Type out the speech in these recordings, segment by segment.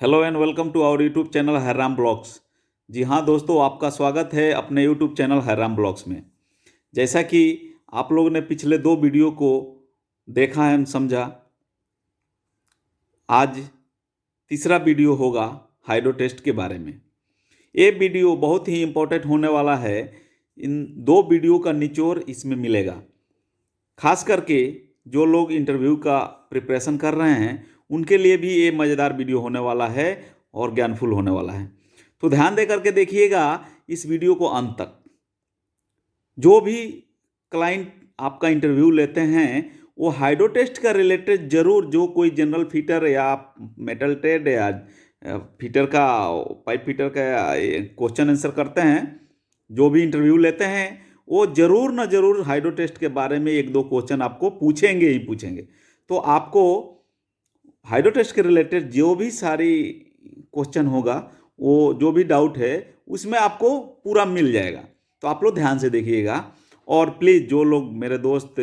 Hello and welcome to our YouTube channel हरराम blogs. जी हाँ दोस्तों, आपका स्वागत है अपने यूट्यूब चैनल हरराम ब्लॉग्स में। जैसा कि आप लोगों ने पिछले दो वीडियो को देखा है, समझा, आज तीसरा वीडियो होगा हाइड्रो टेस्ट के बारे में। ये वीडियो बहुत ही इम्पोर्टेंट होने वाला है। इन दो वीडियो का निचोड़ इसमें मिलेगा। खास करके जो लोग इंटरव्यू का प्रिपरेशन कर रहे हैं उनके लिए भी ये मज़ेदार वीडियो होने वाला है और ज्ञानफुल होने वाला है। तो ध्यान दे करके देखिएगा इस वीडियो को अंत तक। जो भी क्लाइंट आपका इंटरव्यू लेते हैं वो हाइड्रो टेस्ट का रिलेटेड ज़रूर, जो कोई जनरल फिटर या मेटल ट्रेड या फिटर का, पाइप फिटर का क्वेश्चन आंसर करते हैं, जो भी इंटरव्यू लेते हैं वो ज़रूर ना ज़रूर हाइड्रो टेस्ट के बारे में एक दो क्वेश्चन आपको पूछेंगे ही पूछेंगे। तो आपको हाइड्रो टेस्ट के रिलेटेड जो भी सारी क्वेश्चन होगा, वो जो भी डाउट है उसमें आपको पूरा मिल जाएगा। तो आप लोग ध्यान से देखिएगा। और प्लीज़ जो लोग मेरे दोस्त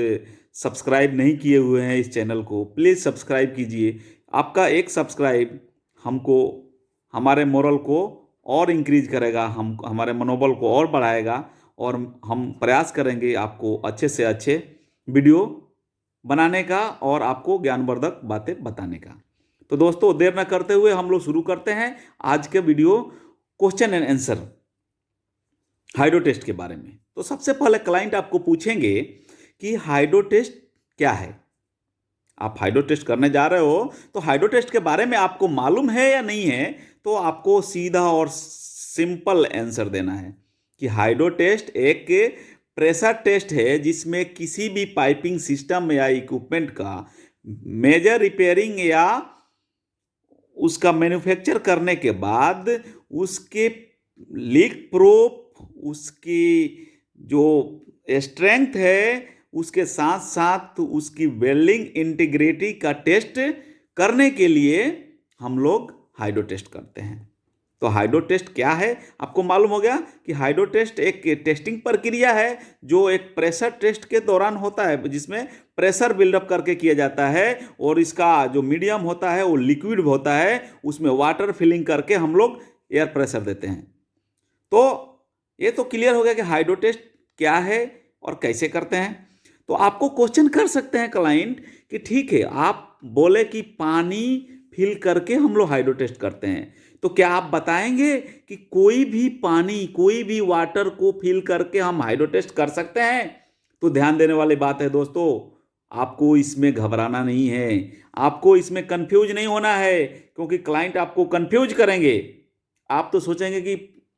सब्सक्राइब नहीं किए हुए हैं इस चैनल को, प्लीज़ सब्सक्राइब कीजिए। आपका एक सब्सक्राइब हमको, हमारे मोरल को और इंक्रीज करेगा, हमारे मनोबल को और बढ़ाएगा और हम प्रयास करेंगे आपको अच्छे से अच्छे वीडियो बनाने का और आपको ज्ञानवर्धक बातें बताने का। तो दोस्तों, देर न करते हुए हम लोग शुरू करते हैं आज के video question and answer hydro test के बारे में। तो सबसे पहले क्लाइंट आपको पूछेंगे कि हाइड्रो टेस्ट क्या है। आप हाइड्रो टेस्ट करने जा रहे हो तो हाइड्रो टेस्ट के बारे में आपको मालूम है या नहीं है। तो आपको सीधा और सिंपल आंसर देना है कि हाइड्रो टेस्ट एक प्रेशर टेस्ट है जिसमें किसी भी पाइपिंग सिस्टम या इक्विपमेंट का मेजर रिपेयरिंग या उसका मैन्युफैक्चर करने के बाद उसके लीक प्रूफ, उसकी जो स्ट्रेंथ है, उसके साथ साथ उसकी वेल्डिंग इंटीग्रिटी का टेस्ट करने के लिए हम लोग हाइड्रो टेस्ट करते हैं। तो हाइड्रो टेस्ट क्या है आपको मालूम हो गया कि हाइड्रो टेस्ट एक टेस्टिंग प्रक्रिया है जो एक प्रेशर टेस्ट के दौरान होता है, जिसमें प्रेशर बिल्डअप करके किया जाता है और इसका जो मीडियम होता है वो लिक्विड होता है, उसमें वाटर फिलिंग करके हम लोग एयर प्रेशर देते हैं। तो ये तो क्लियर हो गया कि हाइड्रो टेस्ट क्या है और कैसे करते हैं। तो आपको क्वेश्चन कर सकते हैं क्लाइंट कि ठीक है, आप बोले कि पानी फिल करके हम लोग हाइड्रो टेस्ट करते हैं, तो क्या आप बताएंगे कि कोई भी पानी, कोई भी वाटर को फिल करके हम हाइड्रो टेस्ट कर सकते हैं? तो ध्यान देने वाली बात है दोस्तों, आपको इसमें घबराना नहीं है, आपको इसमें कंफ्यूज नहीं होना है, क्योंकि क्लाइंट आपको कंफ्यूज करेंगे। आप तो सोचेंगे कि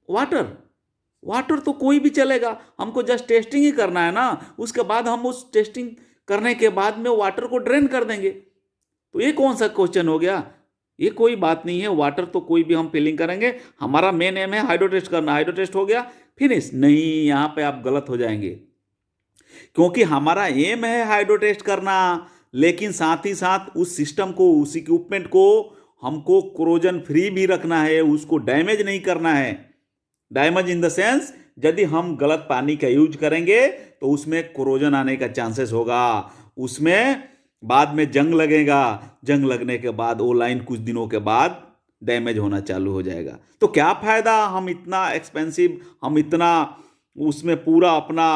वाटर वाटर तो कोई भी चलेगा, हमको जस्ट टेस्टिंग ही करना है ना, उसके बाद हम उस टेस्टिंग करने के बाद में वाटर को ड्रेन कर देंगे। तो ये कौन सा क्वेश्चन हो गया? ये कोई बात नहीं है, वाटर तो कोई भी हम फिलिंग करेंगे, हमारा मेन एम है हाइड्रो टेस्ट करना। हाइड्रो टेस्ट हो गया, फिनिश। नहीं, यहाँ पे आप गलत हो जाएंगे, क्योंकि हमारा एम है हाइड्रो टेस्ट करना, लेकिन साथ ही साथ उस सिस्टम को, उस इक्विपमेंट को हमको क्रोजन फ्री भी रखना है, उसको डैमेज नहीं करना है। डैमेज इन द सेंस, यदि हम गलत पानी का यूज करेंगे तो उसमें क्रोजन आने का चांसेस होगा, उसमें बाद में जंग लगेगा, जंग लगने के बाद वो लाइन कुछ दिनों के बाद डैमेज होना चालू हो जाएगा। तो क्या फ़ायदा हम इतना एक्सपेंसिव, हम इतना उसमें पूरा अपना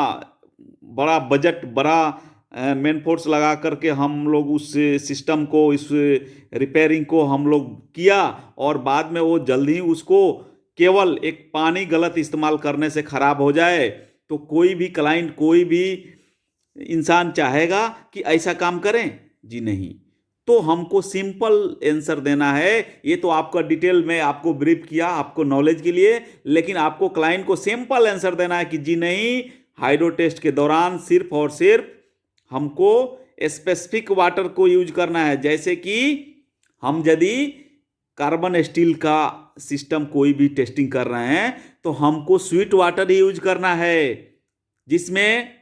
बड़ा बजट, बड़ा मैन फोर्स लगा करके हम लोग उस सिस्टम को, इस रिपेयरिंग को हम लोग किया और बाद में वो जल्दी ही उसको केवल एक पानी गलत इस्तेमाल करने से खराब हो जाए, तो कोई भी क्लाइंट, कोई भी इंसान चाहेगा कि ऐसा काम करें? जी नहीं। तो हमको सिंपल आंसर देना है। ये तो आपका डिटेल में आपको ब्रीफ किया आपको नॉलेज के लिए, लेकिन आपको क्लाइंट को सिंपल आंसर देना है कि जी नहीं, हाइड्रो टेस्ट के दौरान सिर्फ और सिर्फ हमको स्पेसिफिक वाटर को यूज करना है। जैसे कि हम यदि कार्बन स्टील का सिस्टम कोई भी टेस्टिंग कर रहे हैं तो हमको स्वीट वाटर ही यूज करना है, जिसमें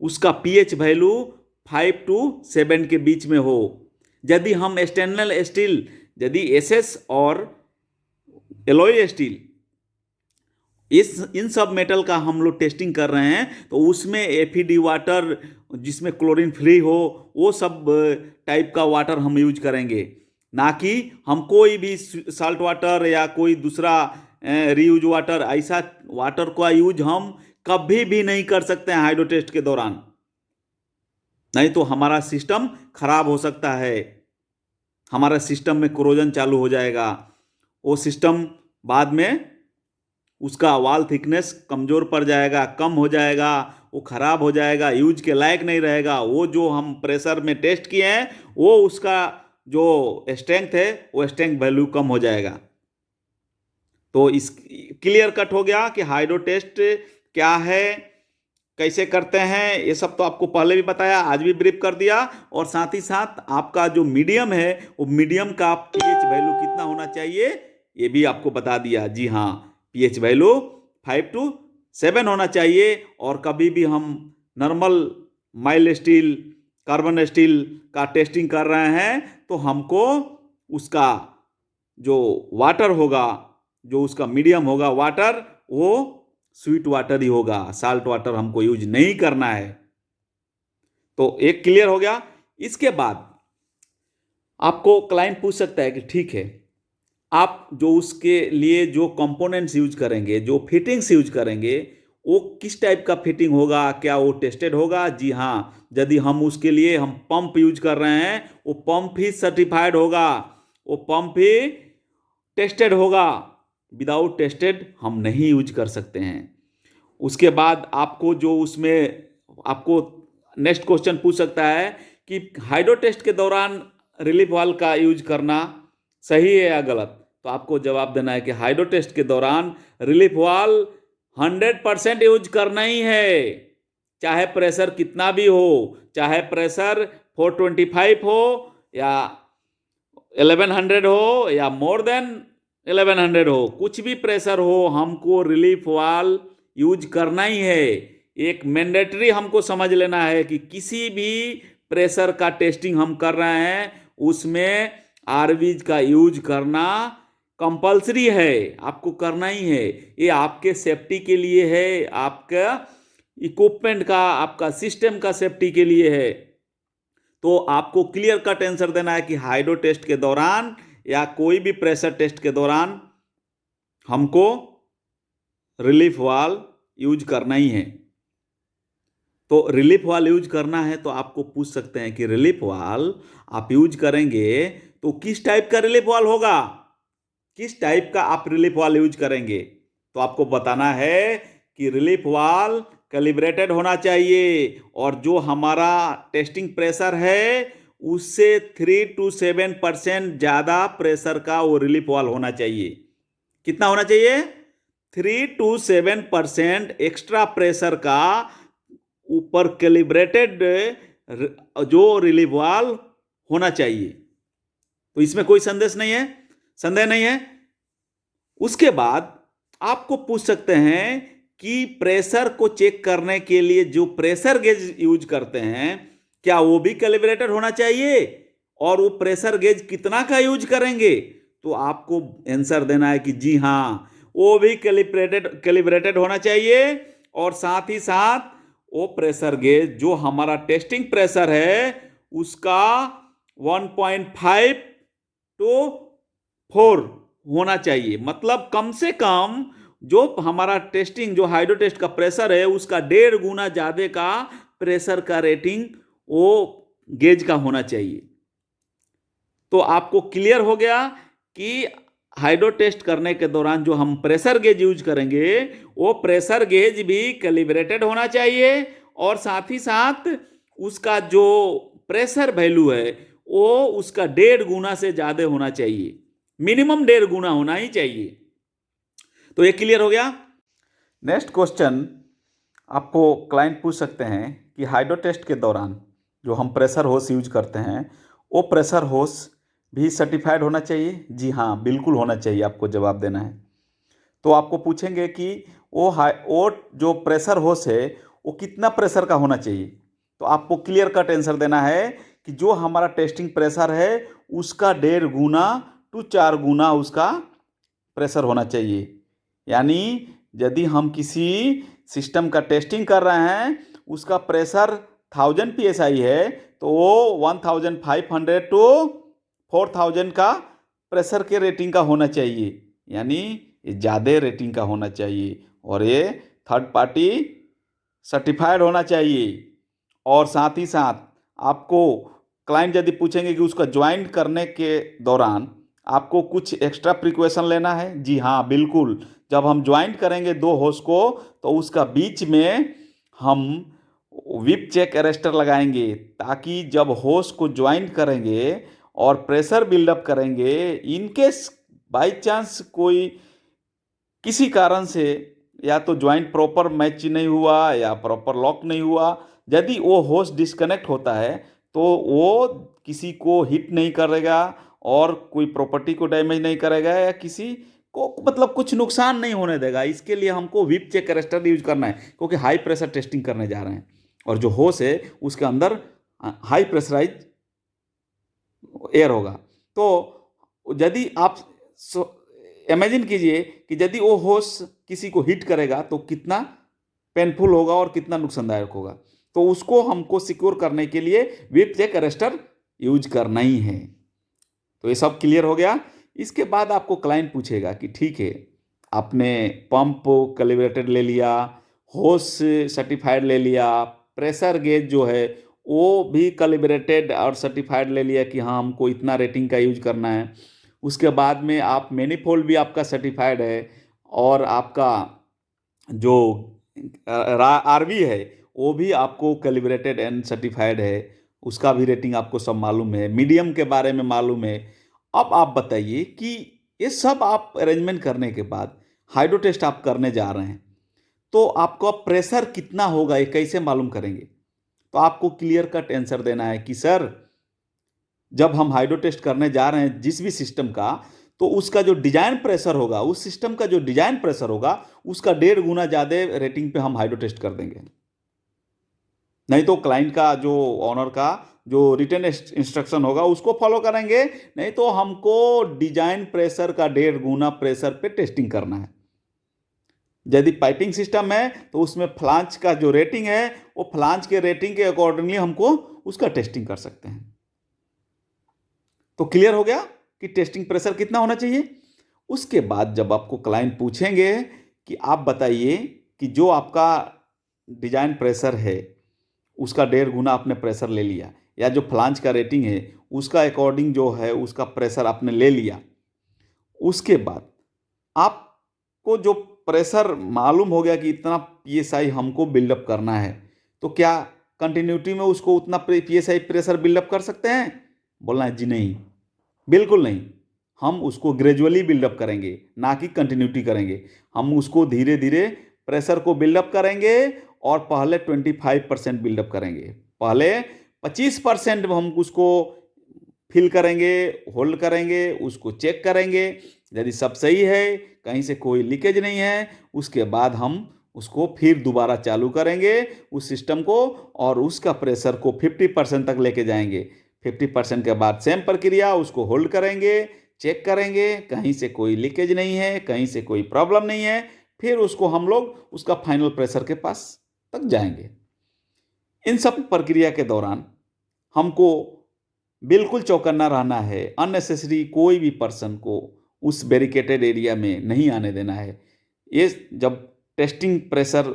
उसका पीएच वैल्यू 5 to 7 के बीच में हो। यदि हम स्टेनलेस स्टील, यदि एसएस और एलॉय स्टील, इन सब मेटल का हम लोग टेस्टिंग कर रहे हैं तो उसमें एफईडी वाटर, जिसमें क्लोरीन फ्री हो, वो सब टाइप का वाटर हम यूज करेंगे। ना कि हम कोई भी साल्ट वाटर या कोई दूसरा रीयूज वाटर, ऐसा वाटर का यूज हम कभी भी नहीं कर सकते हैं हाइड्रो टेस्ट के दौरान, नहीं तो हमारा सिस्टम खराब हो सकता है, हमारा सिस्टम में कोरोजन चालू हो जाएगा, वो सिस्टम बाद में उसका वाल थिकनेस कमज़ोर पड़ जाएगा, कम हो जाएगा, वो ख़राब हो जाएगा, यूज के लायक नहीं रहेगा। वो जो हम प्रेशर में टेस्ट किए हैं वो उसका जो स्ट्रेंथ है वो स्ट्रेंथ वैल्यू कम हो जाएगा। तो इस क्लियर कट हो गया कि हाइड्रो टेस्ट क्या है, कैसे करते हैं, ये सब तो आपको पहले भी बताया, आज भी ब्रीफ कर दिया। और साथ ही साथ आपका जो मीडियम है वो मीडियम का पीएच वैल्यू कितना होना चाहिए ये भी आपको बता दिया। जी हाँ, पीएच वैल्यू 5 to 7 होना चाहिए। और कभी भी हम normal mild steel, carbon steel का टेस्टिंग कर रहे हैं तो हमको उसका जो वाटर होगा, जो उसका मीडियम होगा वाटर, वो स्वीट वाटर ही होगा, साल्ट वाटर हमको यूज नहीं करना है। तो एक क्लियर हो गया। इसके बाद आपको क्लाइंट पूछ सकता है कि ठीक है, आप जो उसके लिए जो कंपोनेंट्स यूज करेंगे, जो फिटिंग्स यूज करेंगे, वो किस टाइप का फिटिंग होगा, क्या वो टेस्टेड होगा? जी हाँ, यदि हम उसके लिए हम पंप यूज कर रहे हैं वो पंप ही सर्टिफाइड होगा, वो पंप ही टेस्टेड होगा। विदाउट टेस्टेड हम नहीं यूज कर सकते हैं। उसके बाद आपको जो उसमें आपको नेक्स्ट क्वेश्चन पूछ सकता है कि हाइड्रो टेस्ट के दौरान रिलीफ वाल्व का यूज करना सही है या गलत? तो आपको जवाब देना है कि हाइड्रो टेस्ट के दौरान रिलीफ वाल्व 100% यूज करना ही है, चाहे प्रेशर कितना भी हो, चाहे प्रेशर 425 हो या 1100 हो या मोर देन 1100 हो, कुछ भी प्रेशर हो, हमको रिलीफ वाल्व यूज करना ही है। एक मैंडेटरी हमको समझ लेना है कि किसी भी प्रेशर का टेस्टिंग हम कर रहे हैं उसमें आरवीज का यूज करना कंपलसरी है, आपको करना ही है। ये आपके सेफ्टी के लिए है, आपका इक्विपमेंट का, आपका सिस्टम का सेफ्टी के लिए है। तो आपको क्लियर कट आंसर देना है कि हाइड्रो टेस्ट के दौरान या कोई भी प्रेशर टेस्ट के दौरान हमको रिलीफ वाल्व यूज करना ही है। तो रिलीफ वाल्व यूज करना है तो आपको पूछ सकते हैं कि रिलीफ वाल्व आप यूज करेंगे तो किस टाइप का रिलीफ वाल्व होगा, किस टाइप का आप रिलीफ वाल्व यूज करेंगे? तो आपको बताना है कि रिलीफ वाल्व कैलिब्रेटेड होना चाहिए और जो हमारा टेस्टिंग प्रेशर है उससे 3 to 7% ज़्यादा प्रेशर का वो रिलीफ वाल्व होना चाहिए। कितना होना चाहिए? 3 to 7% एक्स्ट्रा प्रेशर का ऊपर कैलिब्रेटेड जो रिलीफ वाल्व होना चाहिए। तो इसमें कोई संदेह नहीं है। उसके बाद आपको पूछ सकते हैं कि प्रेशर को चेक करने के लिए जो प्रेशर गेज यूज करते हैं क्या वो भी कैलिब्रेटेड होना चाहिए, और वो प्रेशर गेज कितना का यूज करेंगे? तो आपको आंसर देना है कि जी हाँ, वो भी कैलिब्रेटेड होना चाहिए। और साथ ही साथ वो प्रेशर गेज जो हमारा टेस्टिंग प्रेशर है उसका 1.5 to 4 होना चाहिए। मतलब कम से कम जो हमारा टेस्टिंग जो हाइड्रो टेस्ट का प्रेशर है उसका 1.5 गुना ज़्यादा का प्रेशर का रेटिंग वो गेज का होना चाहिए। तो आपको क्लियर हो गया कि हाइड्रो टेस्ट करने के दौरान जो हम प्रेशर गेज यूज करेंगे वो प्रेशर गेज भी कैलिब्रेटेड होना चाहिए और साथ ही साथ उसका जो प्रेशर वैल्यू है वो उसका 1.5 गुना से ज़्यादा होना चाहिए, मिनिमम 1.5 गुना होना ही चाहिए। तो ये क्लियर हो गया। नेक्स्ट क्वेश्चन आपको क्लाइंट पूछ सकते हैं कि हाइड्रो टेस्ट के दौरान जो हम प्रेशर होस यूज करते हैं वो प्रेशर होस भी सर्टिफाइड होना चाहिए? जी हाँ, बिल्कुल होना चाहिए, आपको जवाब देना है। तो आपको पूछेंगे कि वो जो प्रेशर होस है वो कितना प्रेशर का होना चाहिए? तो आपको क्लियर कट आंसर देना है कि जो हमारा टेस्टिंग प्रेशर है उसका 1.5 गुना to 4 गुना उसका प्रेशर होना चाहिए। यानी यदि हम किसी सिस्टम का टेस्टिंग कर रहे हैं उसका प्रेशर 1000 psi है तो वो 1500 to 4000 का प्रेशर के रेटिंग का होना चाहिए, यानी ज़्यादा रेटिंग का होना चाहिए, और ये थर्ड पार्टी सर्टिफाइड होना चाहिए। और साथ ही साथ आपको क्लाइंट यदि पूछेंगे कि उसका ज्वाइन करने के दौरान आपको कुछ एक्स्ट्रा प्रिकॉशन लेना है, जी हाँ बिल्कुल। जब हम ज्वाइन करेंगे दो होस्ट को तो उसका बीच में हम विप चेक अरेस्टर लगाएंगे, ताकि जब होस्ट को ज्वाइन करेंगे और प्रेशर बिल्डअप करेंगे, इनकेस बाई चांस कोई किसी कारण से या तो ज्वाइंट प्रॉपर मैच नहीं हुआ या प्रॉपर लॉक नहीं हुआ, यदि वो होस्ट डिस्कनेक्ट होता है तो वो किसी को हिट नहीं करेगा और कोई प्रॉपर्टी को डैमेज नहीं करेगा या किसी को मतलब कुछ नुकसान नहीं होने देगा। इसके लिए हमको विप चेक अरेस्टर यूज करना है, क्योंकि हाई प्रेशर टेस्टिंग करने जा रहे हैं और जो होस्ट है उसके अंदर हाई प्रेशराइज एयर होगा। तो यदि आप इमेजिन कीजिए कि यदि वो होस्ट किसी को हिट करेगा तो कितना पेनफुल होगा और कितना नुकसानदायक होगा। तो उसको हमको सिक्योर करने के लिए विप चेक अरेस्टर यूज करना ही है। तो ये सब क्लियर हो गया। इसके बाद आपको क्लाइंट पूछेगा कि ठीक है, आपने पंप कैलिब्रेटेड ले लिया, होस्ट सर्टिफाइड ले लिया, प्रेशर गेज जो है वो भी कैलिब्रेटेड और सर्टिफाइड ले लिया कि हाँ हमको इतना रेटिंग का यूज करना है। उसके बाद में आप मैनिफोल्ड भी आपका सर्टिफाइड है और आपका जो आरवी है वो भी आपको कैलिब्रेटेड एंड सर्टिफाइड है, उसका भी रेटिंग आपको सब मालूम है, मीडियम के बारे में मालूम है। अब आप बताइए कि ये सब आप अरेंजमेंट करने के बाद हाइड्रो टेस्ट आप करने जा रहे हैं, तो आपका प्रेशर कितना होगा ये कैसे मालूम करेंगे? तो आपको क्लियर कट आंसर देना है कि सर जब हम हाइड्रो टेस्ट करने जा रहे हैं जिस भी सिस्टम का, तो उसका जो डिजाइन प्रेशर होगा, उस सिस्टम का जो डिजाइन प्रेशर होगा उसका 1.5 गुना ज़्यादा रेटिंग पे हम हाइड्रो टेस्ट कर देंगे। नहीं तो क्लाइंट का जो ऑनर का जो रिटन इंस्ट्रक्शन होगा उसको फॉलो करेंगे, नहीं तो हमको डिजाइन प्रेशर का 1.5 गुना प्रेशर पे टेस्टिंग करना है। यदि पाइपिंग सिस्टम है तो उसमें फ्लांज का जो रेटिंग है वो फ्लांज के रेटिंग के अकॉर्डिंगली हमको उसका टेस्टिंग कर सकते हैं। तो क्लियर हो गया कि टेस्टिंग प्रेशर कितना होना चाहिए। उसके बाद जब आपको क्लाइंट पूछेंगे कि आप बताइए कि जो आपका डिजाइन प्रेशर है उसका 1.5 गुना आपने प्रेशर ले लिया, या जो फ्लांज का रेटिंग है उसका अकॉर्डिंग जो है उसका प्रेशर आपने ले लिया, उसके बाद आपको जो प्रेशर मालूम हो गया कि इतना पीएसआई हमको बिल्डअप करना है, तो क्या कंटिन्यूटी में उसको उतना पीएसआई प्रेशर बिल्डअप कर सकते हैं? बोलना है जी नहीं, बिल्कुल नहीं। हम उसको ग्रेजुअली बिल्डअप करेंगे, ना कि कंटिन्यूटी करेंगे। हम उसको धीरे धीरे प्रेशर को बिल्डअप करेंगे और पहले 25% बिल्डअप करेंगे, पहले 25% हम उसको फिल करेंगे, होल्ड करेंगे, उसको चेक करेंगे। यदि सब सही है, कहीं से कोई लीकेज नहीं है, उसके बाद हम उसको फिर दोबारा चालू करेंगे उस सिस्टम को और उसका प्रेशर को 50% तक लेके जाएंगे। 50% के बाद सेम प्रक्रिया, उसको होल्ड करेंगे, चेक करेंगे, कहीं से कोई लीकेज नहीं है, कहीं से कोई प्रॉब्लम नहीं है, फिर उसको हम लोग उसका फाइनल प्रेशर के पास तक जाएंगे। इन सब प्रक्रिया के दौरान हमको बिल्कुल चौकन्ना रहना है, अननेसेसरी कोई भी पर्सन को उस बैरिकेटेड एरिया में नहीं आने देना है। ये जब टेस्टिंग प्रेशर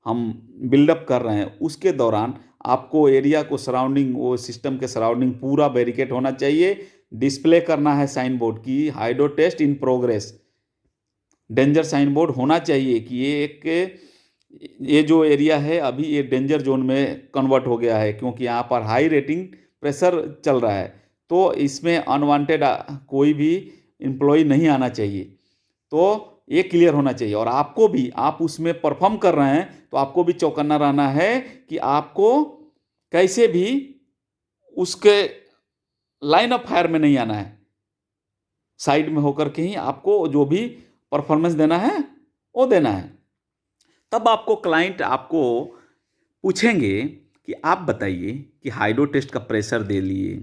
हम बिल्डअप कर रहे हैं उसके दौरान आपको एरिया को सराउंडिंग, वो सिस्टम के सराउंडिंग पूरा बैरिकेड होना चाहिए। डिस्प्ले करना है साइन बोर्ड की hydro test in progress, danger sign board होना चाहिए कि ये जो एरिया है अभी ये डेंजर जोन में कन्वर्ट हो गया है, क्योंकि यहाँ पर हाई रेटिंग प्रेशर चल रहा है, तो इसमें अनवांटेड कोई भी एम्प्लॉय नहीं आना चाहिए। तो ये क्लियर होना चाहिए और आपको भी, आप उसमें परफॉर्म कर रहे हैं तो आपको भी चौकन्ना रहना है कि आपको कैसे भी उसके लाइन ऑफ फायर में नहीं आना है, साइड में होकर के ही आपको जो भी परफॉर्मेंस देना है वो देना है। तब आपको क्लाइंट आपको पूछेंगे कि आप बताइए कि हाइड्रो टेस्ट का प्रेशर दे लिए,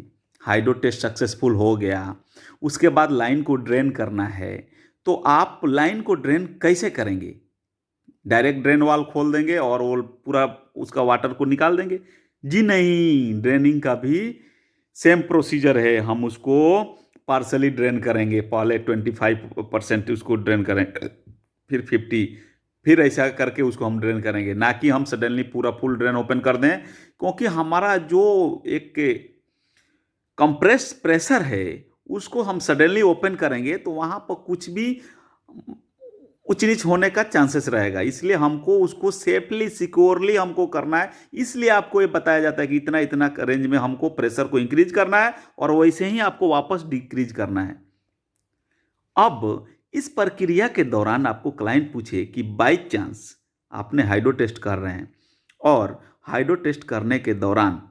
हाइड्रो टेस्ट सक्सेसफुल हो गया, उसके बाद लाइन को ड्रेन करना है, तो आप लाइन को ड्रेन कैसे करेंगे? डायरेक्ट ड्रेन वाल खोल देंगे और वो पूरा उसका वाटर को निकाल देंगे? जी नहीं, ड्रेनिंग का भी सेम प्रोसीजर है, हम उसको पार्सली ड्रेन करेंगे, पहले 25% उसको ड्रेन करेंगे, फिर 50, फिर ऐसा करके उसको हम ड्रेन करेंगे, ना कि हम सडनली पूरा फुल ड्रेन ओपन कर दें, क्योंकि हमारा जो एक कंप्रेस प्रेशर है उसको हम सडनली ओपन करेंगे तो वहाँ पर कुछ भी ऊंच नीच होने का चांसेस रहेगा। इसलिए हमको उसको सेफली सिक्योरली हमको करना है। इसलिए आपको ये बताया जाता है कि इतना इतना रेंज में हमको प्रेशर को इंक्रीज करना है और वैसे ही आपको वापस डिक्रीज करना है। अब इस प्रक्रिया के दौरान आपको क्लाइंट पूछे कि बाई चांस आपने हाइड्रो टेस्ट कर रहे हैं और हाइड्रो टेस्ट करने के दौरान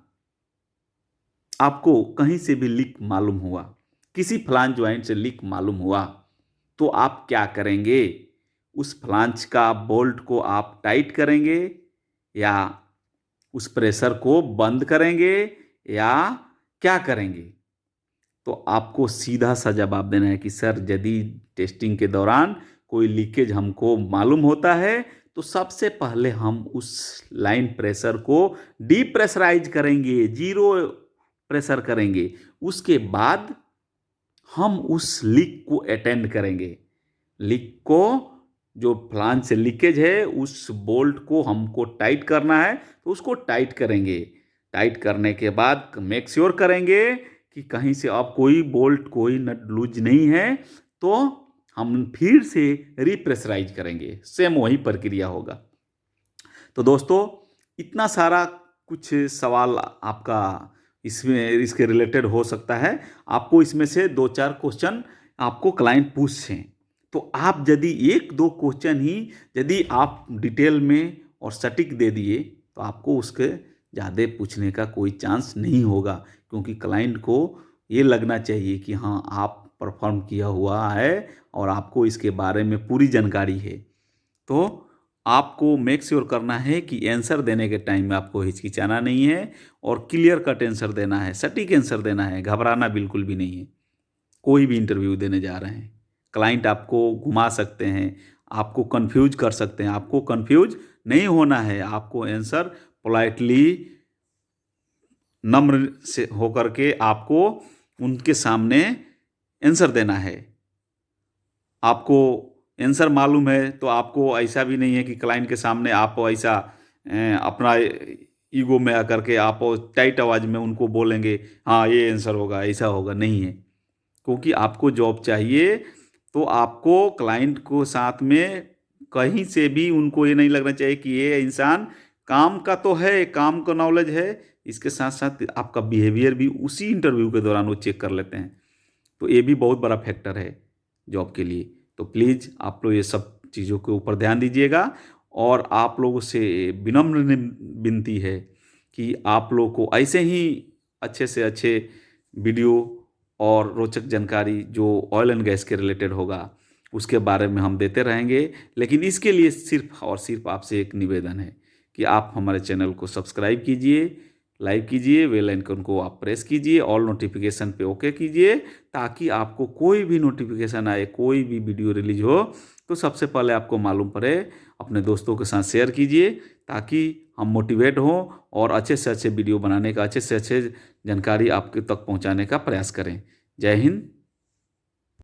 आपको कहीं से भी लीक मालूम हुआ, किसी फ्लांज ज्वाइंट से लीक मालूम हुआ, तो आप क्या करेंगे? उस फ्लांज का बोल्ट को आप टाइट करेंगे या उस प्रेशर को बंद करेंगे या क्या करेंगे? तो आपको सीधा सा जवाब देना है कि सर यदि टेस्टिंग के दौरान कोई लीकेज हमको मालूम होता है तो सबसे पहले हम उस लाइन प्रेशर को डीप्रेशराइज करेंगे, जीरो प्रेशर करेंगे। उसके बाद हम उस लीक को अटेंड करेंगे। लीक को, जो फ्लांज से लीकेज है उस बोल्ट को हमको टाइट करना है तो उसको टाइट करेंगे। टाइट करने के बाद मेक श्योर करेंगे कि कहीं से अब कोई बोल्ट कोई नट लूज नहीं है, तो हम फिर से रिप्रेशराइज करेंगे। सेम वही प्रक्रिया होगा। तो दोस्तों, इतना सारा कुछ सवाल आपका इसमें इसके रिलेटेड हो सकता है। आपको इसमें से 2-4 क्वेश्चन आपको क्लाइंट पूछें, तो आप यदि 1-2 क्वेश्चन ही यदि आप डिटेल में और सटीक दे दिए तो आपको उसके ज़्यादा पूछने का कोई चांस नहीं होगा, क्योंकि क्लाइंट को ये लगना चाहिए कि हाँ आप परफॉर्म किया हुआ है और आपको इसके बारे में पूरी जानकारी है। तो आपको मेक श्योर करना है कि आंसर देने के टाइम में आपको हिचकिचाना नहीं है और क्लियर कट आंसर देना है, सटीक आंसर देना है, घबराना बिल्कुल भी नहीं है। कोई भी इंटरव्यू देने जा रहे हैं, क्लाइंट आपको घुमा सकते हैं, आपको कंफ्यूज कर सकते हैं, आपको कंफ्यूज नहीं होना है। आपको आंसर पोलाइटली नम्र से होकर के आपको उनके सामने आंसर देना है। आपको आंसर मालूम है तो आपको ऐसा भी नहीं है कि क्लाइंट के सामने आप ऐसा अपना ईगो में आकर के आप टाइट आवाज़ में उनको बोलेंगे हाँ ये आंसर होगा, ऐसा होगा, नहीं है। क्योंकि आपको जॉब चाहिए तो आपको क्लाइंट को साथ में कहीं से भी उनको ये नहीं लगना चाहिए कि ये इंसान काम का तो है, काम का नॉलेज है, इसके साथ साथ आपका बिहेवियर भी उसी इंटरव्यू के दौरान वो चेक कर लेते हैं। तो ये भी बहुत बड़ा फैक्टर है जॉब के लिए। तो प्लीज़ आप लोग ये सब चीज़ों के ऊपर ध्यान दीजिएगा और आप लोगों से विनम्र विनती है कि आप लोग को ऐसे ही अच्छे से अच्छे वीडियो और रोचक जानकारी जो ऑयल एंड गैस के रिलेटेड होगा उसके बारे में हम देते रहेंगे। लेकिन इसके लिए सिर्फ और सिर्फ आपसे एक निवेदन है कि आप हमारे चैनल को सब्सक्राइब कीजिए, लाइक कीजिए, बेल आइकन को आप प्रेस कीजिए, ऑल नोटिफिकेशन पे ओके कीजिए, ताकि आपको कोई भी नोटिफिकेशन आए, कोई भी वीडियो रिलीज हो तो सबसे पहले आपको मालूम पड़े। अपने दोस्तों के साथ शेयर कीजिए ताकि हम मोटिवेट हों और अच्छे से अच्छे वीडियो बनाने का, अच्छे से अच्छे जानकारी आपके तक पहुंचाने का प्रयास करें। जय हिंद,